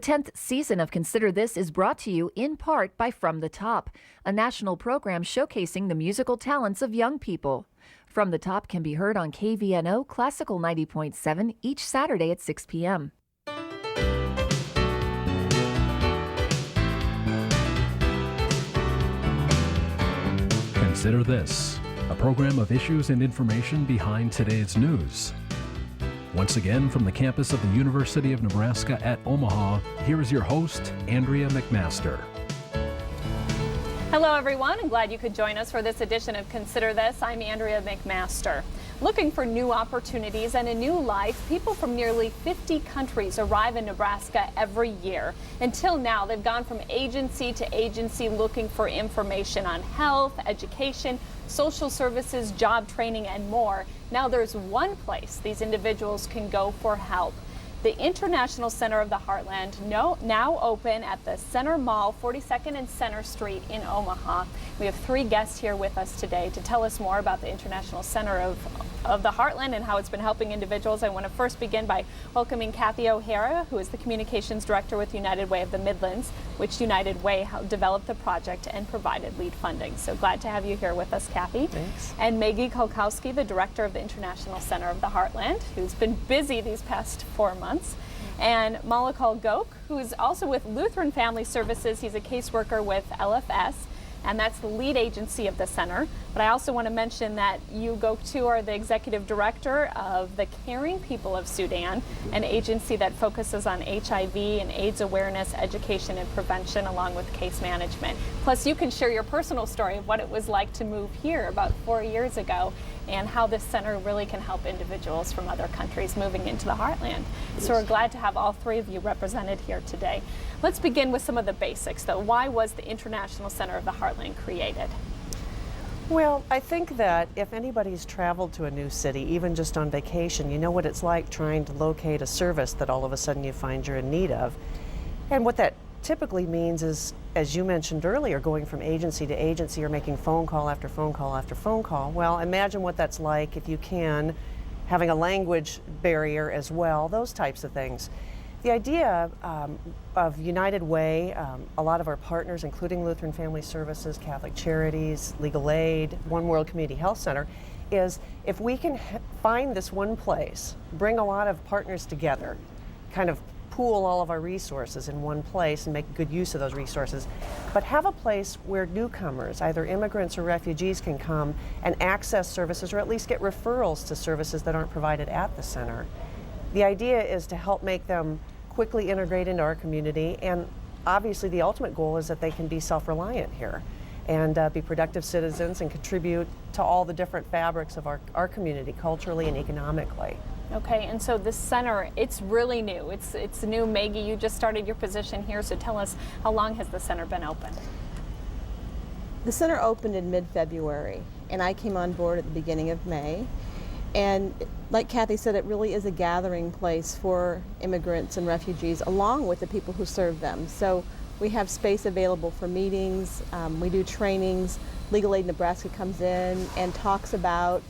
10th season of Consider This is brought to you in part by From the Top, a national program showcasing the musical talents of young people. From the Top can be heard on KVNO Classical 90.7 each Saturday at 6 p.m. Consider This, a program of issues and information behind today's news. Once again, from the campus of the University of Nebraska at Omaha, here is your host, Andrea McMaster. Hello, everyone. I'm glad you could join us for this edition of Consider This. I'm Andrea McMaster. Looking for new opportunities and a new life, people from nearly 50 countries arrive in Nebraska every year. Until now, they've gone from agency to agency looking for information on health, education, social services, job training, and more. Now there's one place these individuals can go for help. The International Center of the Heartland, now open at the Center Mall, 42nd and Center Street in Omaha. We have three guests here with us today to tell us more about the International Center of the Heartland and how it's been helping individuals. I want to first begin by welcoming Kathy O'Hara, who is the Communications Director with United Way of the Midlands, which United Way developed the project and provided lead funding. So glad to have you here with us, Kathy. Thanks. And Maggie Kolkowski, the Director of the International Center of the Heartland, who's been busy these past 4 months. And Malakal Gok, who is also with Lutheran Family Services. He's a caseworker with LFS, and that's the lead agency of the center. But I also want to mention that you, Goktu, are the executive director of the Caring People of Sudan, an agency that focuses on HIV and AIDS awareness, education, and prevention, along with case management. Plus, you can share your personal story of what it was like to move here about 4 years ago and how this center really can help individuals from other countries moving into the Heartland. So we're glad to have all three of you represented here today. Let's begin with some of the basics, though. Why was the International Center of the Heartland created? Well, I think that if anybody's traveled to a new city, even just on vacation, you know what it's like trying to locate a service that all of a sudden you find you're in need of. And what that typically means is, as you mentioned earlier, going from agency to agency or making phone call after phone call after phone call. Well, imagine what that's like if you can, having a language barrier as well, those types of things. The idea of United Way, a lot of our partners, including Lutheran Family Services, Catholic Charities, Legal Aid, One World Community Health Center, is if we can find this one place, bring a lot of partners together, kind of pool all of our resources in one place and make good use of those resources, but have a place where newcomers, either immigrants or refugees, can come and access services or at least get referrals to services that aren't provided at the center. The idea is to help make them quickly integrate into our community, and obviously the ultimate goal is that they can be self-reliant here and be productive citizens and contribute to all the different fabrics of our community, culturally and economically. Okay, and so this center, it's really new. It's new. Maggie, you just started your position here, so tell us, how long has the center been open? The center opened in mid-February, and I came on board at the beginning of May. And like Kathy said, it really is a gathering place for immigrants and refugees, along with the people who serve them. So we have space available for meetings, we do trainings. Legal Aid Nebraska comes in and talks about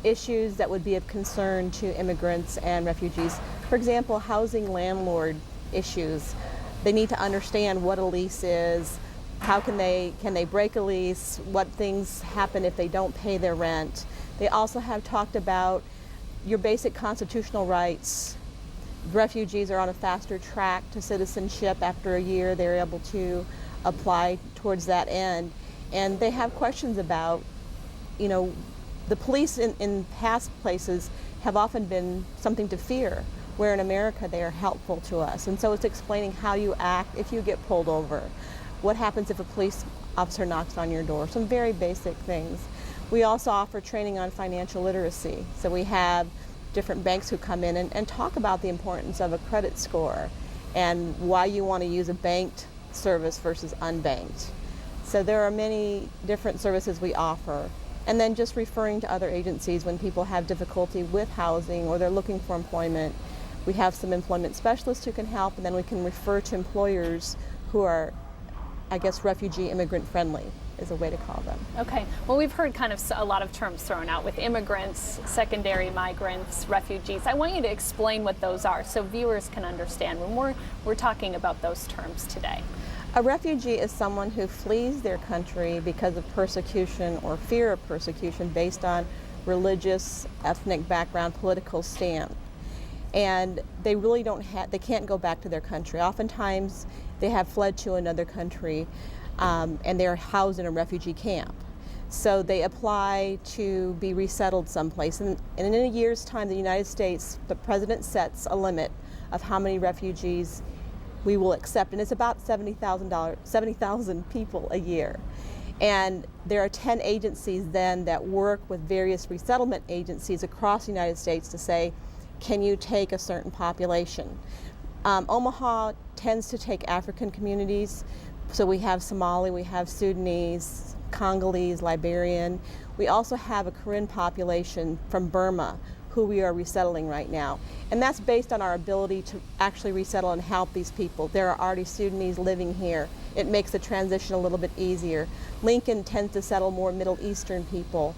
issues that would be of concern to immigrants and refugees. For example, housing landlord issues. They need to understand what a lease is, how can they break a lease, what things happen if they don't pay their rent. They also have talked about your basic constitutional rights. Refugees are on a faster track to citizenship. After a year, they're able to apply towards that end. And they have questions about, you know, the police in past places have often been something to fear, where in America they are helpful to us. And so it's explaining how you act if you get pulled over. What happens if a police officer knocks on your door? Some very basic things. We also offer training on financial literacy. So we have different banks who come in and talk about the importance of a credit score and why you want to use a banked service versus unbanked. So there are many different services we offer. And then just referring to other agencies when people have difficulty with housing or they're looking for employment. We have some employment specialists who can help, and then we can refer to employers who are I guess, refugee immigrant friendly is a way to call them. Okay. Well, we've heard kind of a lot of terms thrown out with immigrants, secondary migrants, refugees. I want you to explain what those are so viewers can understand when we're talking about those terms today. A refugee is someone who flees their country because of persecution or fear of persecution based on religious, ethnic background, political stand. And they really they can't go back to their country. Oftentimes they have fled to another country and they're housed in a refugee camp. So they apply to be resettled someplace. And in a year's time, the United States, the president sets a limit of how many refugees we will accept. And it's about 70,000 people a year. And there are 10 agencies then that work with various resettlement agencies across the United States to say, can you take a certain population? Omaha tends to take African communities. So we have Somali, we have Sudanese, Congolese, Liberian. We also have a Karen population from Burma who we are resettling right now. And that's based on our ability to actually resettle and help these people. There are already Sudanese living here. It makes the transition a little bit easier. Lincoln tends to settle more Middle Eastern people.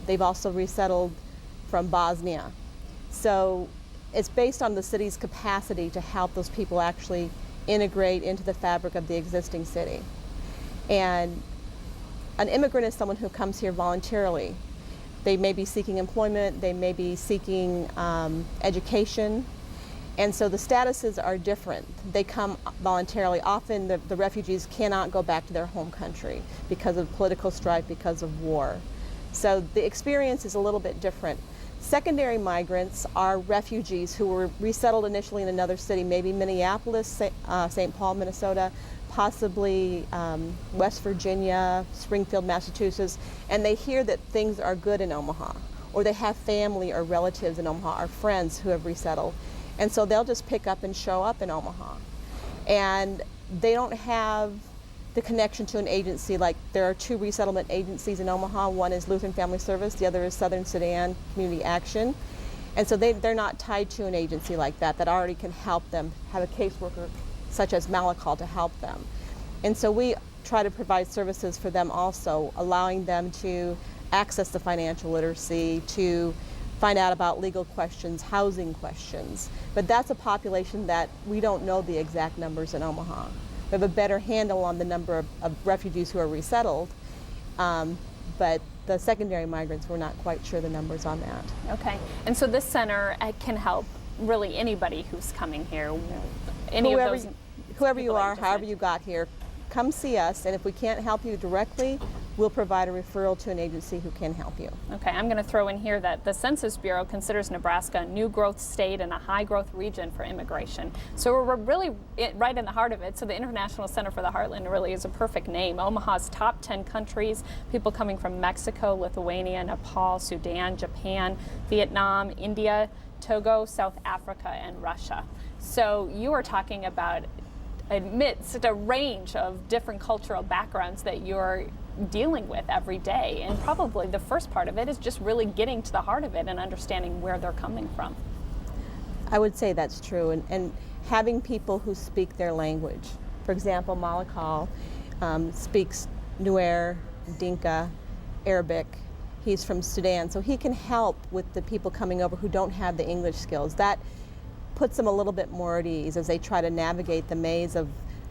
They've also resettled from Bosnia. So it's based on the city's capacity to help those people actually integrate into the fabric of the existing city. And an immigrant is someone who comes here voluntarily. They may be seeking employment, they may be seeking education, and so the statuses are different. They come voluntarily. Often the refugees cannot go back to their home country because of political strife, because of war. So the experience is a little bit different. Secondary migrants are refugees who were resettled initially in another city, maybe Minneapolis, St. Paul, Minnesota, possibly West Virginia, Springfield, Massachusetts, and they hear that things are good in Omaha, or they have family or relatives in Omaha, or friends who have resettled. And so they'll just pick up and show up in Omaha. And they don't have the connection to an agency. Like, there are 2 resettlement agencies in Omaha. One is Lutheran Family Service, the other is Southern Sudan Community Action. And so they're not tied to an agency like that already can help them, have a caseworker such as Malakal to help them. And so we try to provide services for them also, allowing them to access the financial literacy, to find out about legal questions, housing questions. But that's a population that we don't know the exact numbers in Omaha. We have a better handle on the number of refugees who are resettled, but the secondary migrants, we're not quite sure the numbers on that. Okay, and so this center can help really anybody who's coming here. Whoever you are, however you got here, come see us, and if we can't help you directly, we'll provide a referral to an agency who can help you. Okay, I'm going to throw in here that the Census Bureau considers Nebraska a new growth state and a high growth region for immigration. So we're really right in the heart of it. So the International Center for the Heartland really is a perfect name. Omaha's top 10 countries, people coming from Mexico, Lithuania, Nepal, Sudan, Japan, Vietnam, India, Togo, South Africa, and Russia. So you are talking about amidst a range of different cultural backgrounds that you're dealing with every day, and probably the first part of it is just really getting to the heart of it and understanding where they're coming from. I would say that's true, and having people who speak their language. For example, Malakal speaks Nuer, Dinka, Arabic. He's from Sudan, so he can help with the people coming over who don't have the English skills. That puts them a little bit more at ease as they try to navigate the maze of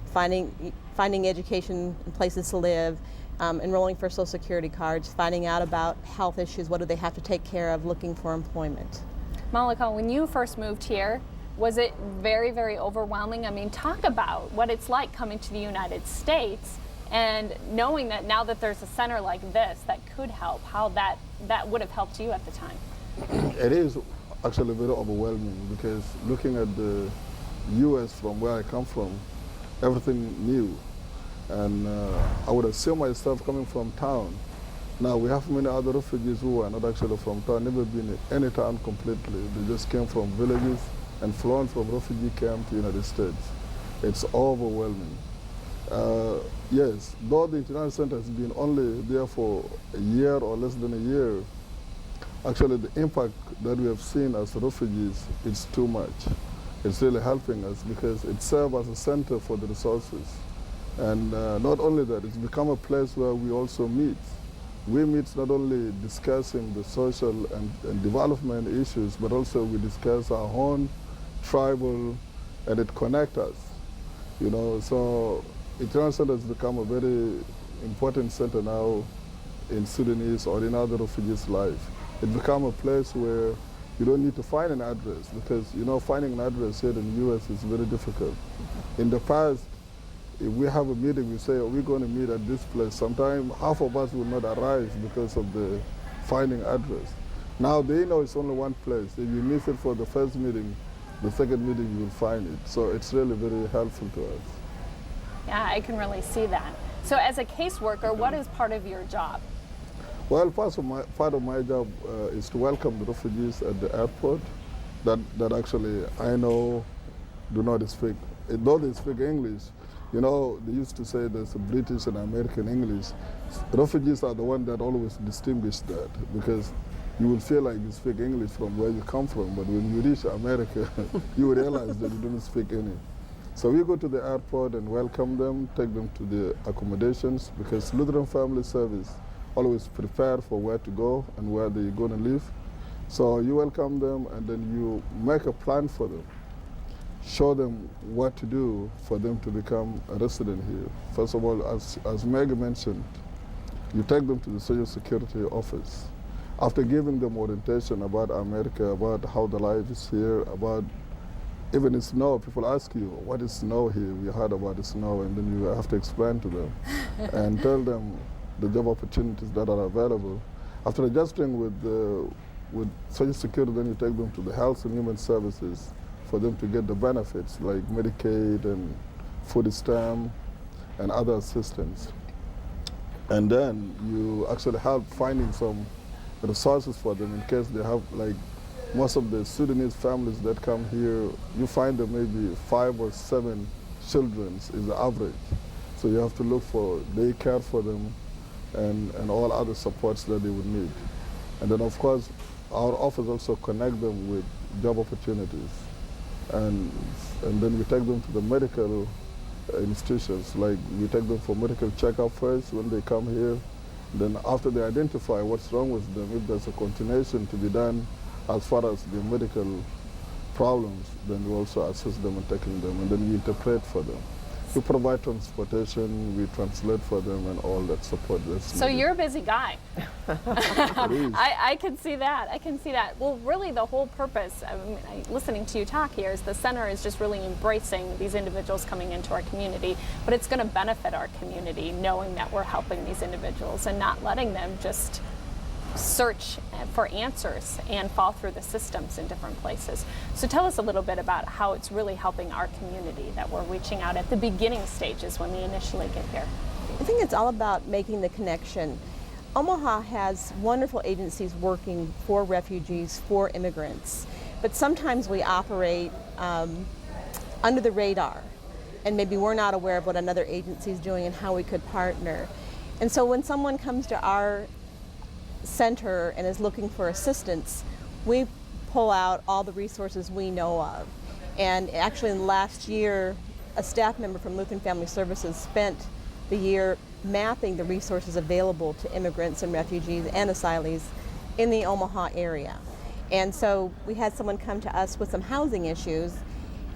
finding education and places to live, enrolling for Social Security cards, finding out about health issues, what do they have to take care of, looking for employment. Malakal, when you first moved here, was it very, very overwhelming? I mean, talk about what it's like coming to the United States and knowing that now that there's a center like this that could help, how that would have helped you at the time. It is actually very overwhelming because looking at the U.S. from where I come from, everything new. And I would assume myself coming from town. Now we have many other refugees who are not actually from town, never been in any town completely. They just came from villages and flown from refugee camp to the United States. It's overwhelming. Yes, though the International Center has been only there for a year or less than a year, actually the impact that we have seen as refugees is too much. It's really helping us because it serves as a center for the resources. And not only that, it's become a place where we also meet. We meet not only discussing the social and development issues, but also we discuss our own tribal, and it connects us. You know, so International has become a very important center now in Sudanese or in other refugees' life. It become a place where you don't need to find an address, because you know finding an address here in the U.S. is very difficult. In the past, if we have a meeting, we say, we're going to meet at this place. Sometimes half of us will not arrive because of the finding address. Now they know it's only one place. If you miss it for the first meeting, the second meeting you will find it. So it's really very helpful to us. Yeah, I can really see that. So as a caseworker, what is part of your job? Well, part of my job is to welcome the refugees at the airport that actually I know do not speak, though they speak English. You know, they used to say there's a British and American English. Refugees are the one that always distinguish that, because you will feel like you speak English from where you come from, but when you reach America, you will realize that you don't speak any. So we go to the airport and welcome them, take them to the accommodations, because Lutheran Family Service always prepare for where to go and where they're going to live. So you welcome them, and then you make a plan for them. Show them what to do for them to become a resident here. First of all, as Meg mentioned, you take them to the Social Security office. After giving them orientation about America, about how the life is here, about even the snow, people ask you, what is snow here? We heard about the snow, and then you have to explain to them and tell them the job opportunities that are available. After registering with Social Security, then you take them to the Health and Human Services for them to get the benefits like Medicaid and food stamp and other assistance. And then you actually help finding some resources for them in case they have, like most of the Sudanese families that come here, you find them maybe 5 or 7 children is the average. So you have to look for daycare for them and all other supports that they would need. And then of course, our office also connect them with job opportunities. And then we take them to the medical institutions, like we take them for medical checkup first when they come here. Then after they identify what's wrong with them, if there's a continuation to be done as far as the medical problems, then we also assist them in taking them, and then we interpret for them. We provide transportation, we translate for them, and all that support that's So needed. you're a busy guy. It is. I can see that. I can see that. Well, really, the whole purpose, listening to you talk here, is the center is just really embracing these individuals coming into our community, but it's going to benefit our community knowing that we're helping these individuals and not letting them just search for answers and fall through the systems in different places. So tell us a little bit about how it's really helping our community that we're reaching out at the beginning stages when we initially get here. I think it's all about making the connection. Omaha has wonderful agencies working for refugees, for immigrants, but sometimes we operate under the radar, and maybe we're not aware of what another agency is doing and how we could partner. And so when someone comes to our center and is looking for assistance, we pull out all the resources we know of. And actually in the last year, a staff member from Lutheran Family Services spent the year mapping the resources available to immigrants and refugees and asylees in the Omaha area. And so we had someone come to us with some housing issues,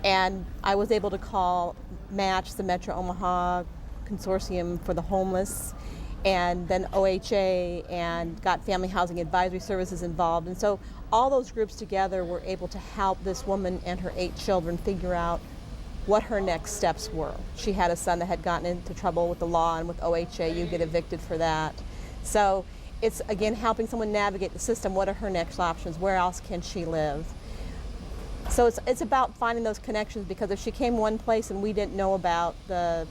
and I was able to call MATCH, the Metro Omaha Consortium for the Homeless, and then OHA, and got Family Housing Advisory Services involved. And so all those groups together were able to help this woman and her 8 children figure out what her next steps were. She had a son that had gotten into trouble with the law, and with OHA you get evicted for that. So it's again helping someone navigate the system. What are her next options? Where else can she live? So it's about finding those connections, because if she came one place and we didn't know about the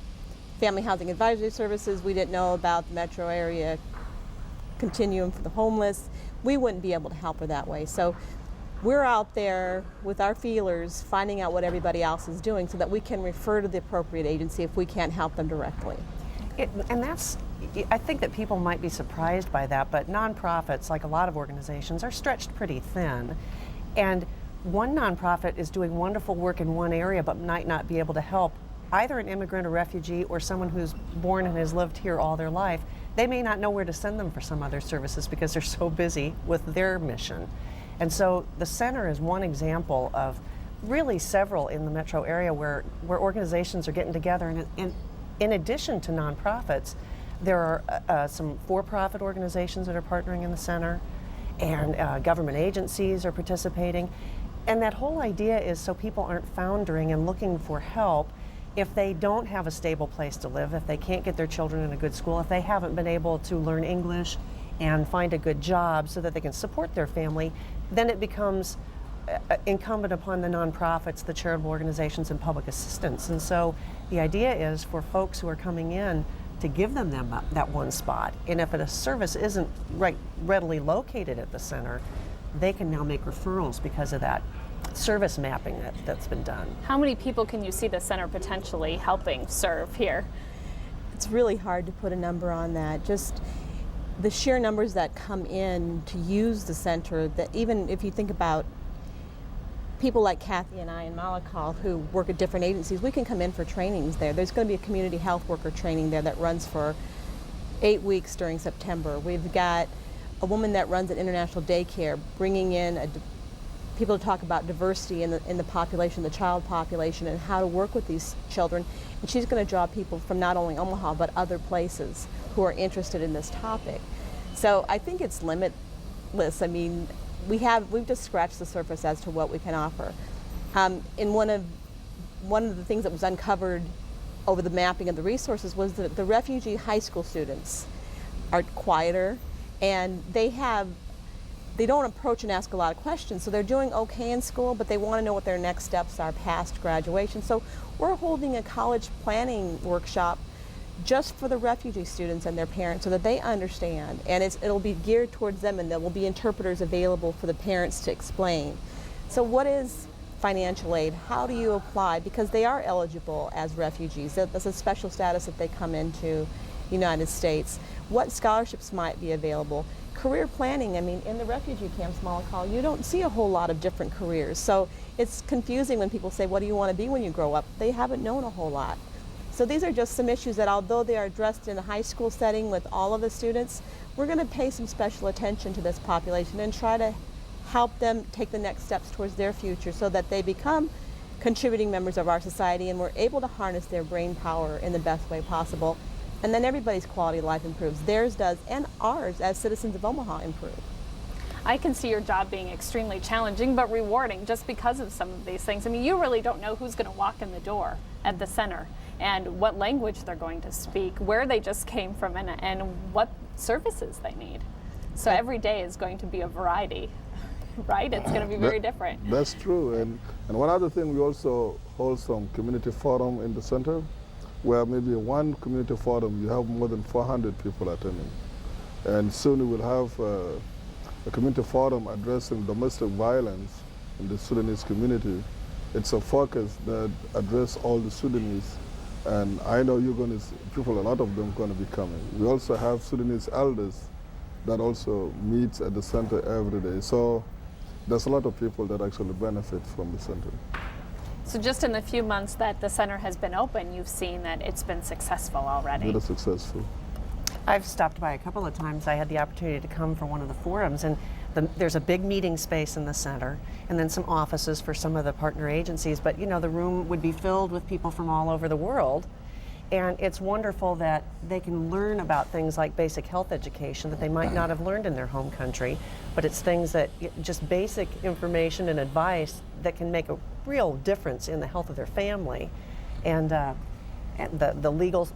Family Housing Advisory Services, we didn't know about the metro area continuum for the homeless, we wouldn't be able to help her that way. So we're out there with our feelers finding out what everybody else is doing so that we can refer to the appropriate agency if we can't help them directly. And that's, I think that people might be surprised by that, but nonprofits, like a lot of organizations, are stretched pretty thin. And one nonprofit is doing wonderful work in one area but might not be able to help either an immigrant or refugee or someone who's born and has lived here all their life, they may not know where to send them for some other services because they're so busy with their mission. And so the center is one example of really several in the metro area where organizations are getting together. And in addition to nonprofits, there are some for-profit organizations that are partnering in the center, and government agencies are participating. And that whole idea is so people aren't foundering and looking for help if they don't have a stable place to live, if they can't get their children in a good school, if they haven't been able to learn English and find a good job so that they can support their family, then it becomes incumbent upon the nonprofits, the charitable organizations, and public assistance. And so the idea is for folks who are coming in to give them that one spot. And if a service isn't readily located at the center, they can now make referrals because of that service mapping that's been done. How many people can you see the center potentially helping serve here? It's really hard to put a number on that. Just the sheer numbers that come in to use the center, that even if you think about people like Kathy and I in Malakal who work at different agencies, we can come in for trainings there. There's going to be a community health worker training there that runs for 8 weeks during September. We've got a woman that runs an international daycare bringing in people to talk about diversity in the population, the child population, and how to work with these children. And she's going to draw people from not only Omaha but other places who are interested in this topic. So I think it's limitless. I mean, we've just scratched the surface as to what we can offer. In one of the things that was uncovered over the mapping of the resources was that the refugee high school students are quieter, and they don't approach and ask a lot of questions. So they're doing okay in school, but they want to know what their next steps are past graduation. So we're holding a college planning workshop just for the refugee students and their parents so that they understand. And it'll be geared towards them, and there will be interpreters available for the parents to explain. So what is financial aid? How do you apply? Because they are eligible as refugees. That's a special status that they come into the United States. What scholarships might be available? Career planning, I mean, in the refugee camps, Malakal, you don't see a whole lot of different careers. So it's confusing when people say, what do you want to be when you grow up? They haven't known a whole lot. So these are just some issues that, although they are addressed in a high school setting with all of the students, we're going to pay some special attention to this population and try to help them take the next steps towards their future so that they become contributing members of our society and we're able to harness their brain power in the best way possible. And then everybody's quality of life improves. Theirs does, and ours as citizens of Omaha improve. I can see your job being extremely challenging but rewarding just because of some of these things. I mean, you really don't know who's going to walk in the door at the center and what language they're going to speak, where they just came from, and what services they need. So every day is going to be a variety, right? It's going to be very different. That's true. And one other thing, we also hold some community forum in the center, where maybe one community forum you have more than 400 people attending. And soon we will have a community forum addressing domestic violence in the Sudanese community. It's a focus that addresses all the Sudanese. And I know you're going to see people, a lot of them going to be coming. We also have Sudanese elders that also meet at the center every day. So there's a lot of people that actually benefit from the center. So just in the few months that the center has been open, you've seen that it's been successful already. Very successful. I've stopped by a couple of times. I had the opportunity to come for one of the forums, and there's a big meeting space in the center, and then some offices for some of the partner agencies. But you know, the room would be filled with people from all over the world, and it's wonderful that they can learn about things like basic health education that they might not have learned in their home country. But it's things that just basic information and advice that can make a real difference in the health of their family, and the legal,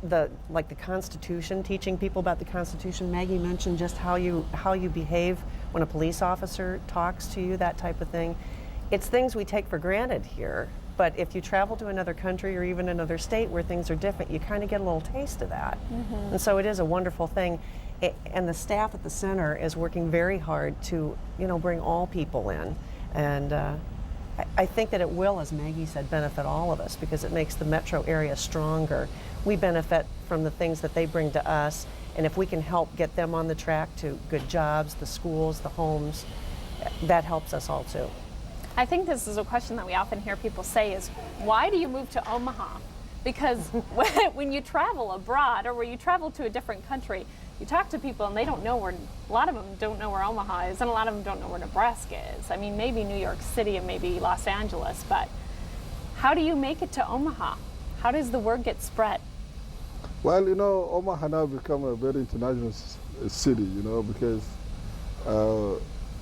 like the Constitution, teaching people about the Constitution. Maggie mentioned just how you behave when a police officer talks to you, that type of thing. It's things we take for granted here, but if you travel to another country or even another state where things are different, you kind of get a little taste of that. Mm-hmm. And so it is a wonderful thing. And the staff at the center is working very hard to, bring all people in. And I think that it will, as Maggie said, benefit all of us because it makes the metro area stronger. We benefit from the things that they bring to us, and if we can help get them on the track to good jobs, the schools, the homes, that helps us all too. I think this is a question that we often hear people say is, why do you move to Omaha? Because when you travel abroad or when you travel to a different country, you talk to people and they don't know where, a lot of them don't know where Omaha is, and a lot of them don't know where Nebraska is. I mean, maybe New York City and maybe Los Angeles, but how do you make it to Omaha? How does the word get spread? Well, you know, Omaha now become a very international city, you know, because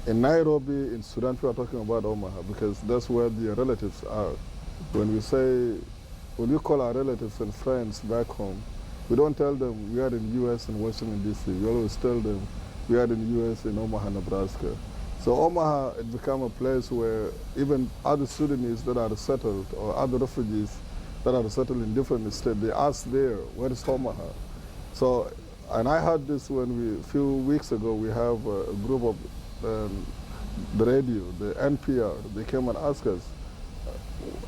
in Nairobi, in Sudan, people are talking about Omaha because that's where the relatives are. When we call our relatives and friends back home, we don't tell them we are in the U.S. in Washington, D.C. We always tell them we are in the U.S. in Omaha, Nebraska. So Omaha has become a place where even other Sudanese that are settled or other refugees that are settled in different states, they ask there, where is Omaha? So, and I heard this when a few weeks ago, we have a group of the radio, the NPR, they came and asked us,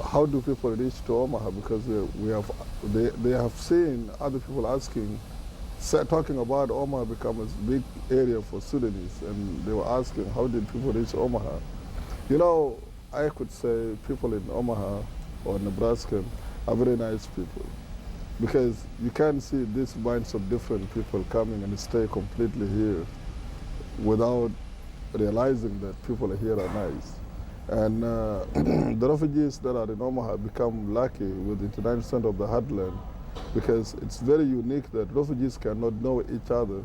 how do people reach to Omaha? Because they have seen other people asking, talking about Omaha become a big area for Sudanese, and they were asking, how did people reach Omaha? You know, I could say people in Omaha or Nebraska are very nice people, because you can see these bunch of different people coming and stay completely here without realizing that people here are nice. And the refugees that are in Omaha become lucky with the 99% of the heartland, because it's very unique that refugees cannot know each other,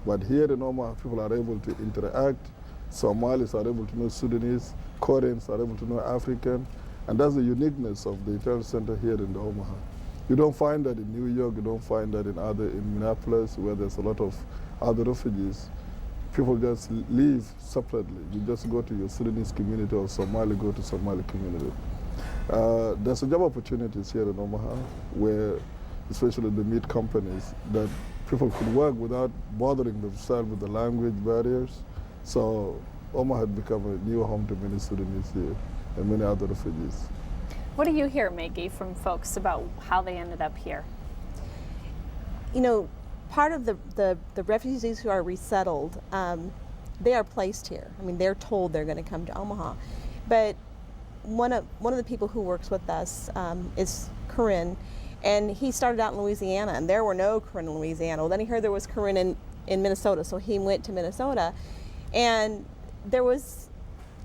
but here in Omaha people are able to interact. Somalis are able to know Sudanese, Koreans are able to know African, and that's the uniqueness of the International Center here in the Omaha. You don't find that in New York, you don't find that in Minneapolis, where there's a lot of other refugees. People just live separately. You just go to your Sudanese community, or Somali go to Somali community. There's a job opportunities here in Omaha where, especially the meat companies, that people could work without bothering themselves with the language barriers. So Omaha had become a new home to many Sudanese here and many other refugees. What do you hear, Maggie, from folks about how they ended up here? You know, part of the refugees who are resettled, they are placed here. I mean, they're told they're going to come to Omaha. But one of the people who works with us is Corinne, and he started out in Louisiana, and there were no Corinne in Louisiana. Well, then he heard there was Corinne in Minnesota, so he went to Minnesota, and there was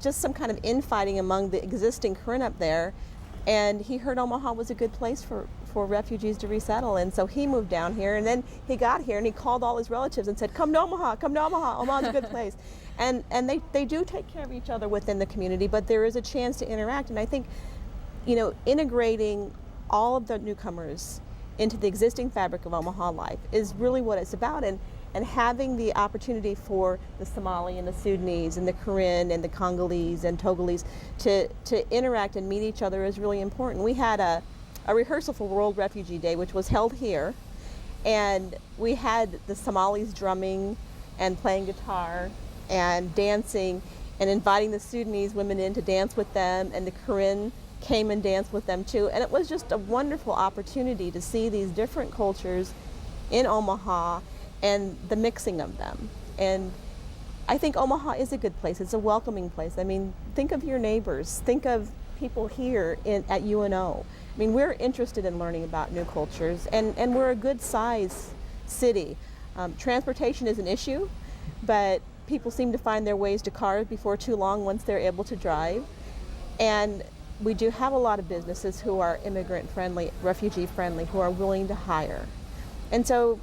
just some kind of infighting among the existing Corinne up there, and he heard Omaha was a good place for refugees to resettle, and so he moved down here, and then he got here and he called all his relatives and said, come to Omaha, Omaha's a good place. And they do take care of each other within the community, but there is a chance to interact, and I think, you know, integrating all of the newcomers into the existing fabric of Omaha life is really what it's about, and having the opportunity for the Somali and the Sudanese and the Karen and the Congolese and Togolese to interact and meet each other is really important. We had a rehearsal for World Refugee Day, which was held here, and we had the Somalis drumming and playing guitar and dancing and inviting the Sudanese women in to dance with them, and the Karen came and danced with them too, and it was just a wonderful opportunity to see these different cultures in Omaha and the mixing of them. And I think Omaha is a good place. It's a welcoming place. I mean, think of your neighbors. Think of people here at UNO. I mean, we're interested in learning about new cultures, and we're a good size city. Transportation is an issue, but people seem to find their ways to cars before too long once they're able to drive. And we do have a lot of businesses who are immigrant friendly, refugee friendly, who are willing to hire. And so,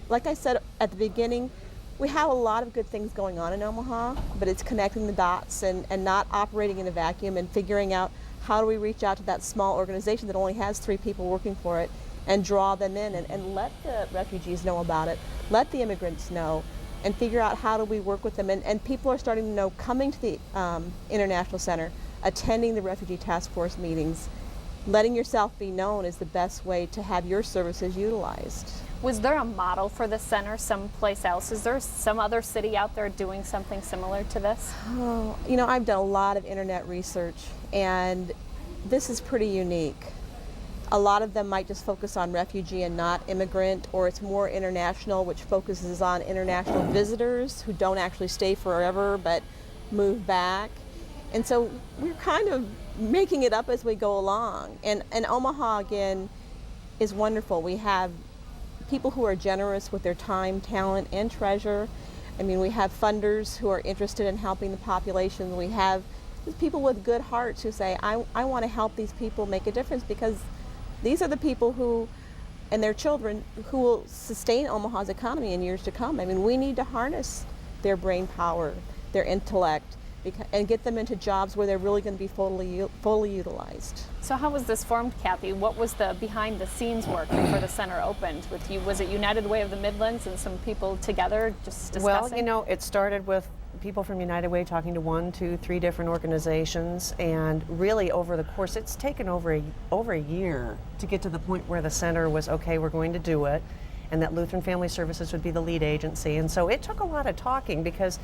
like I said at the beginning, we have a lot of good things going on in Omaha, but it's connecting the dots and not operating in a vacuum and figuring out how do we reach out to that small organization that only has 3 people working for it and draw them in and let the refugees know about it, let the immigrants know, and figure out how do we work with them. And people are starting to know, coming to the International Center, attending the Refugee Task Force meetings, letting yourself be known is the best way to have your services utilized. Was there a model for the center someplace else? Is there some other city out there doing something similar to this? Oh, you know, I've done a lot of internet research, and this is pretty unique. A lot of them might just focus on refugee and not immigrant, or it's more international, which focuses on international visitors who don't actually stay forever but move back. And so we're kind of making it up as we go along. And Omaha, again, is wonderful. We have people who are generous with their time, talent, and treasure. I mean, we have funders who are interested in helping the population. We have people with good hearts who say, I want to help these people make a difference, because these are the people who, and their children, who will sustain Omaha's economy in years to come. I mean, we need to harness their brain power, their intellect, and get them into jobs where they're really going to be fully utilized. So how was this formed, Kathy? What was the behind the scenes work before the center opened with you? Was it United Way of the Midlands and some people together just discussing? Well, you know, it started with people from United Way talking to 1, 2, 3 different organizations, and really over the course, it's taken over a year to get to the point where the center was, okay, we're going to do it, and that Lutheran Family Services would be the lead agency. And so it took a lot of talking, because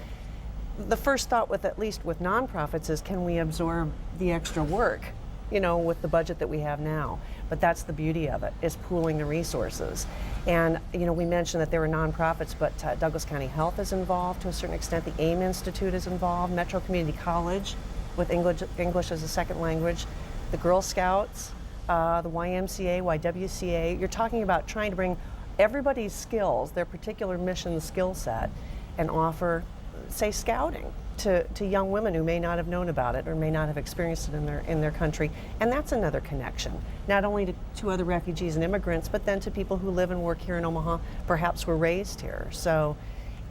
the first thought, with at least with nonprofits, is can we absorb the extra work, you know, with the budget that we have now? But that's the beauty of it, is pooling the resources. And you know, we mentioned that there were nonprofits, but Douglas County Health is involved to a certain extent. The AIM Institute is involved. Metro Community College with English as a second language. The Girl Scouts, the YMCA, YWCA. You're talking about trying to bring everybody's skills, their particular mission skill set, and offer, say, scouting to young women who may not have known about it or may not have experienced it in their country. And that's another connection, not only to other refugees and immigrants, but then to people who live and work here in Omaha, perhaps were raised here. So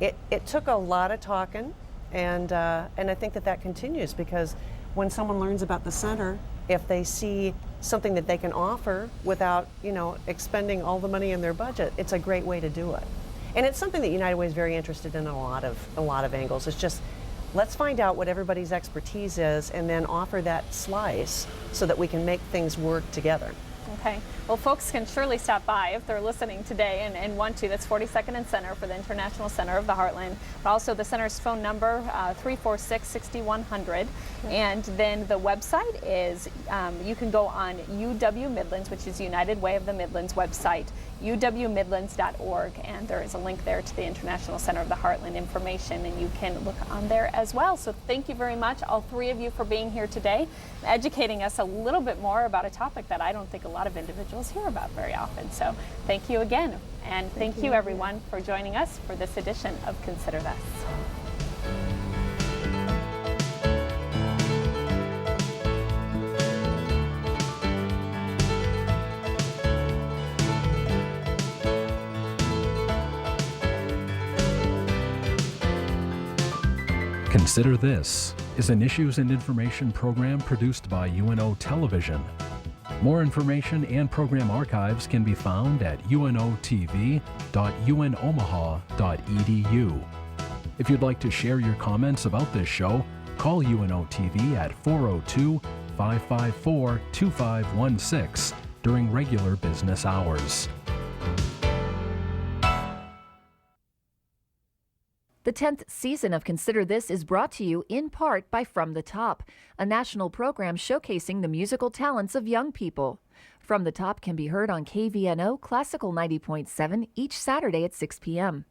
it took a lot of talking, and I think that continues, because when someone learns about the center, if they see something that they can offer without, you know, expending all the money in their budget, it's a great way to do it. And it's something that United Way is very interested in a lot of angles. It's just, let's find out what everybody's expertise is and then offer that slice so that we can make things work together. Okay. Well, folks can surely stop by if they're listening today and want to. That's 42nd and Center for the International Center of the Heartland. But also the center's phone number, 346-6100. And then the website is, you can go on UW Midlands, which is United Way of the Midlands website, uwmidlands.org, and there is a link there to the International Center of the Heartland information, and you can look on there as well. So thank you very much, all three of you, for being here today, educating us a little bit more about a topic that I don't think a lot of individuals hear about very often. So thank you again, and thank you everyone for joining us for this edition of Consider This. Consider This is an issues and information program produced by UNO Television. More information and program archives can be found at unotv.unomaha.edu. If you'd like to share your comments about this show, call UNO TV at 402-554-2516 during regular business hours. The 10th season of Consider This is brought to you in part by From the Top, a national program showcasing the musical talents of young people. From the Top can be heard on KVNO Classical 90.7 each Saturday at 6 p.m.